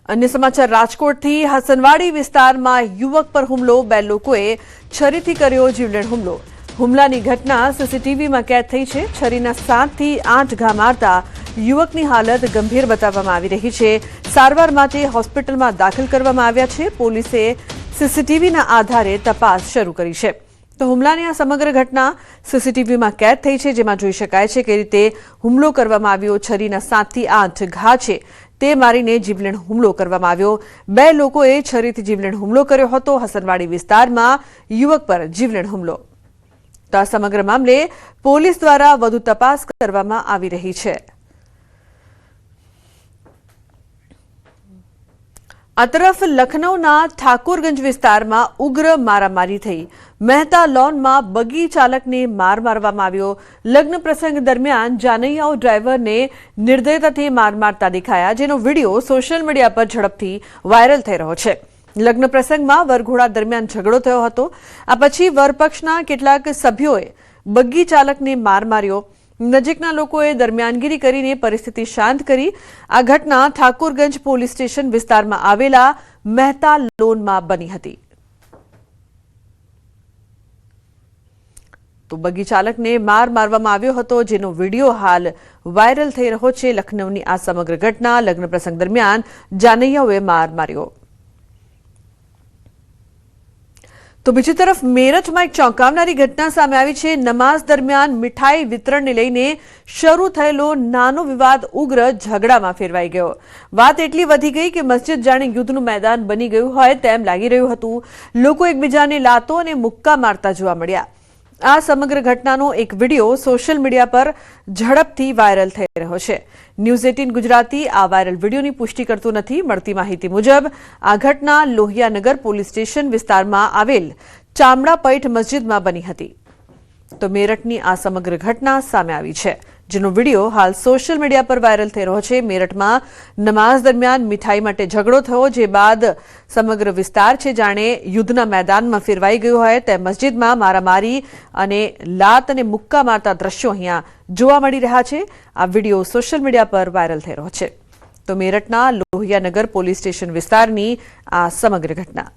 अन्य समाचार રાજકોટથી હસનવાડી વિસ્તારમાં યુવક પર હુમલો બે લોકોએ છરીથી કર્યો જીવલેણ હુમલો હુમલાની ઘટના સીસીટીવીમાં કેદ થઈ છે છરીના 7 થી 8 ઘા મારતા યુવકની હાલત ગંભીર બતાવવામાં આવી રહી છે સારવાર માટે હોસ્પિટલમાં દાખલ કરવામાં આવ્યા છે પોલીસે સીસીટીવીના આધારે તપાસ શરૂ કરી છે તો હુમલાની આ સમગ્ર ઘટના સીસીટીવીમાં કેદ થઈ છે જેમાં જોઈ શકાય છે કે રીતે હુમલો કરવામાં આવ્યો છરીના 7 થી 8 ઘા છે તે મારીને જીવલેણ હુમલો કરવામાં આવ્યો બે લોકોએ છરીથી જીવલેણ હુમલો કર્યો હતો હસનવાડી વિસ્તારમાં યુવક પર જીવલેણ હુમલો તો આ સમગ્ર મામલે પોલીસ દ્વારા વધુ તપાસ કરવામાં આવી રહી છે આ તરફ લખનૌના ઠાકોરગંજ વિસ્તારમાં ઉગ્ર મારામારી થઈ મહેતા લોનમાં બગી ચાલકને માર મારવામાં આવ્યો લગ્ન પ્રસંગ દરમિયાન જાનૈયાઓ ડ્રાઈવરને નિર્દયતાથી માર મારતા દેખાયા જેનો વિડીયો સોશિયલ મીડિયા પર ઝડપથી વાયરલ થઈ રહ્યો છે લગ્ન પ્રસંગમાં વરઘોડા દરમિયાન ઝઘડો થયો હતો આ પછી વરપક્ષના કેટલાક સભ્યોએ બગી ચાલકને માર માર્યો નજીકના લોકોએ દરમિયાનગીરી કરીને પરિસ્થિતિ શાંત કરી આ ઘટના ઠાકોરગંજ પોલીસ સ્ટેશન વિસ્તારમાં આવેલા મહેતા લોનમાં બની હતી તો બગી ચાલકને માર મારવામાં આવ્યો હતો જેનો વિડીયો હાલ વાયરલ થઈ રહ્યો છે લખનૌની આ સમગ્ર ઘટના લગ્ન પ્રસંગ દરમિયાન જાનૈયાઓએ માર માર્યો તો બીજી તરફ મેરઠમાં એક ચોંકાવનારી ઘટના સામે આવી છે નમાઝ દરમિયાન મીઠાઈ વિતરણને લઈને શરૂ થયેલો નાનો વિવાદ ઉગ્ર ઝઘડામાં ફેરવાઈ ગયો વાત એટલી વધી ગઈ કે મસ્જિદ જાણે યુદ્ધનું મેદાન બની ગયું હોય તેમ લાગી રહ્યું હતું લોકો એકબીજાને લાતો અને મુક્કા મારતા જોવા મળ્યા આ સમગ્ર ઘટનાનો એક વિડીયો સોશિયલ મીડિયા પર ઝડપથી વાયરલ થઈ રહ્યો છે ન્યૂઝ 18 ગુજરાતી આ વાયરલ વિડીયોની પુષ્ટિ કરતું નથી મળતી માહિતી મુજબ આ ઘટના લોહિયાનગર પોલીસ સ્ટેશન વિસ્તારમાં આવેલ ચામડાપૈઠ મસ્જિદમાં બની હતી તો મેરઠની આ સમગ્ર ઘટના સામે આવી છે જેનો વિડીયો હાલ સોશિયલ મીડિયા પર વાયરલ થઈ રહ્યો છે મેરઠમાં નમાઝ દરમિયાન મીઠાઈ માટે ઝઘડો થયો જે બાદ સમગ્ર વિસ્તાર છે જાણે યુદ્ધના મેદાનમાં ફેરવાઈ ગયું હોય તે મસ્જિદમાં મારામારી અને લાત અને મુક્કા મારતા દ્રશ્યો અહીંયા જોવા મળી રહ્યા છે આ વિડીયો સોશિયલ મીડિયા પર વાયરલ થઈ રહ્યો છે તો મેરઠના લોહિયાનગર પોલીસ સ્ટેશન વિસ્તારની આ સમગ્ર ઘટના